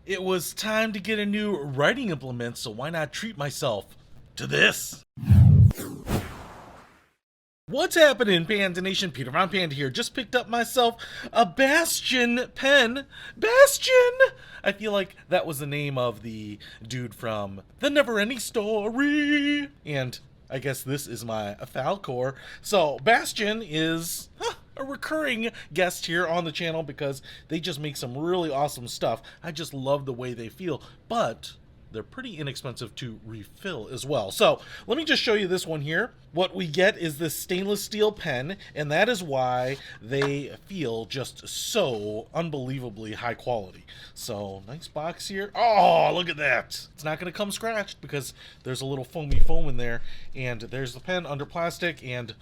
It was time to get a new writing implement, so why not treat myself to this? What's happening, Panda Nation? Peter Von Panda here. Just picked up myself a Bastion pen. Bastion! I feel like that was the name of the dude from The Neverending Story. And I guess this is my Falcor. So Bastion is a recurring guest here on the channel because they just make some really awesome stuff. I just love the way they feel, but they're pretty inexpensive to refill as well. So let me just show you this one here. What we get is this stainless steel pen, and that is why they feel just so unbelievably high quality. So nice box here. Oh, look at that. It's not going to come scratched because there's a little foamy foam in there, and there's the pen under plastic, and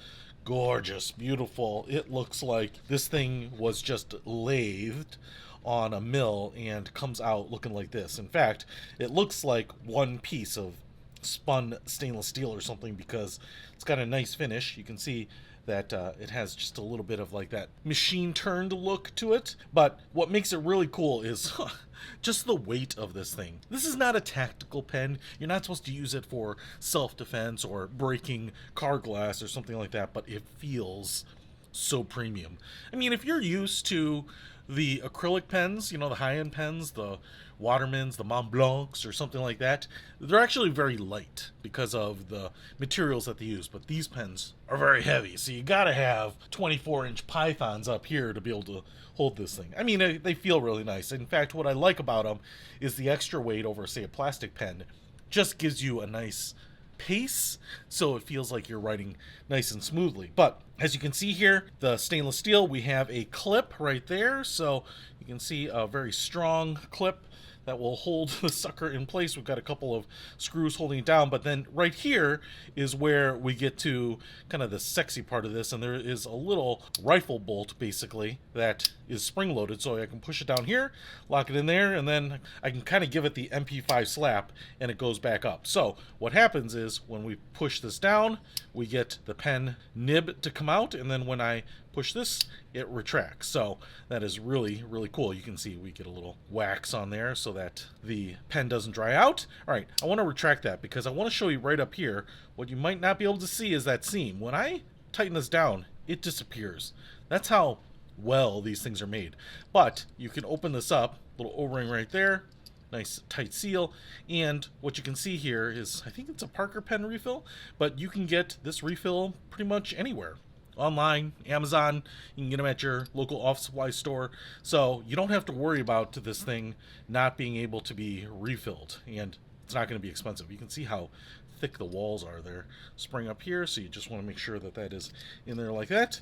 gorgeous, beautiful. It looks like this thing was just lathed on a mill and comes out looking like this. In fact, it looks like one piece of spun stainless steel or something because it's got a nice finish. You can see that it has just a little bit of like that machine turned look to it. But what makes it really cool is just the weight of this thing. This is not a tactical pen. You're not supposed to use it for self-defense or breaking car glass or something like that, but it feels so premium. I mean, if you're used to the acrylic pens, you know, the high-end pens, the Watermans, the Mont Blancs, or something like that, they're actually very light because of the materials that they use. But these pens are very heavy, so you gotta have 24-inch pythons up here to be able to hold this thing. I mean, they feel really nice. In fact, what I like about them is the extra weight over, say, a plastic pen just gives you a nice pace, so it feels like you're writing nice and smoothly. But as you can see here, the stainless steel, we have a clip right there, so you can see a very strong clip that will hold the sucker in place. We've got a couple of screws holding it down, but then right here is where we get to kind of the sexy part of this, and there is a little rifle bolt basically that is spring-loaded, so I can push it down here, lock it in there, and then I can kind of give it the MP5 slap, and it goes back up. So what happens is when we push this down, we get the pen nib to come out, and then when I push this, it retracts. So that is really, really cool. You can see we get a little wax on there so that the pen doesn't dry out. All right, I want to retract that because I want to show you right up here. What you might not be able to see is that seam. When I tighten this down, it disappears. That's how well these things are made. But you can open this up, little O-ring right there, nice tight seal, and what you can see here is, I think it's a Parker pen refill, but you can get this refill pretty much anywhere. Online, Amazon, you can get them at your local office supply store, so you don't have to worry about this thing not being able to be refilled, and it's not going to be expensive. You can see how thick the walls are there. Spring up here, so you just want to make sure that that is in there like that.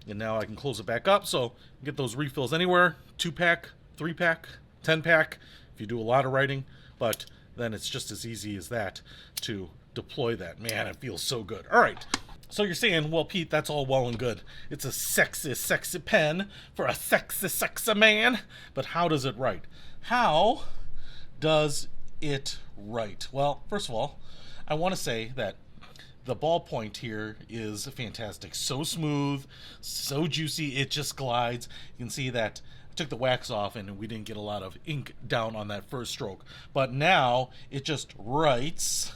And now I can close it back up, so get those refills anywhere, 2-pack, 3-pack, 10-pack, if you do a lot of writing, but then it's just as easy as that to deploy that. Man, it feels so good. All right. So you're saying, well, Pete, that's all well and good. It's a sexy, sexy pen for a sexy, sexy man. But how does it write? How does it write? Well, first of all, I want to say that the ballpoint here is fantastic. So smooth, so juicy, it just glides. You can see that I took the wax off and we didn't get a lot of ink down on that first stroke. But now it just writes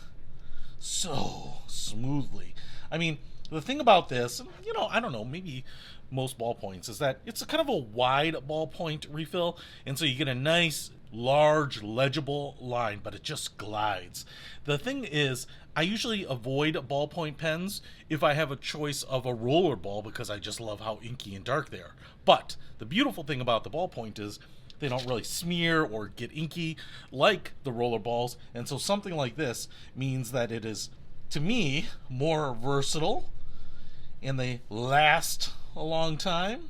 so smoothly. I mean, the thing about this, you know, I don't know, maybe most ballpoints, is that it's a kind of a wide ballpoint refill, and so you get a nice, large, legible line, but it just glides. The thing is, I usually avoid ballpoint pens if I have a choice of a roller ball because I just love how inky and dark they are. But the beautiful thing about the ballpoint is they don't really smear or get inky like the roller balls, and so something like this means that it is, to me, more versatile, and they last a long time,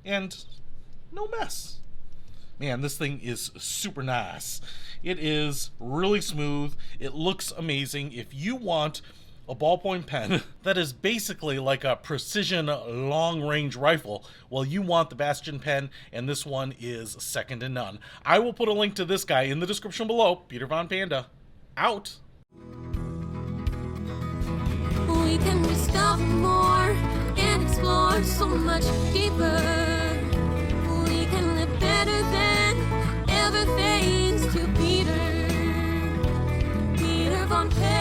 and no mess. Man, this thing is super nice. It is really smooth. It looks amazing. If you want a ballpoint pen that is basically like a precision long-range rifle, well, you want the Bastion pen, and this one is second to none. I will put a link to this guy in the description below. Peter Von Panda, out. We can discover more and explore so much deeper. We can live better than ever faced. on pen.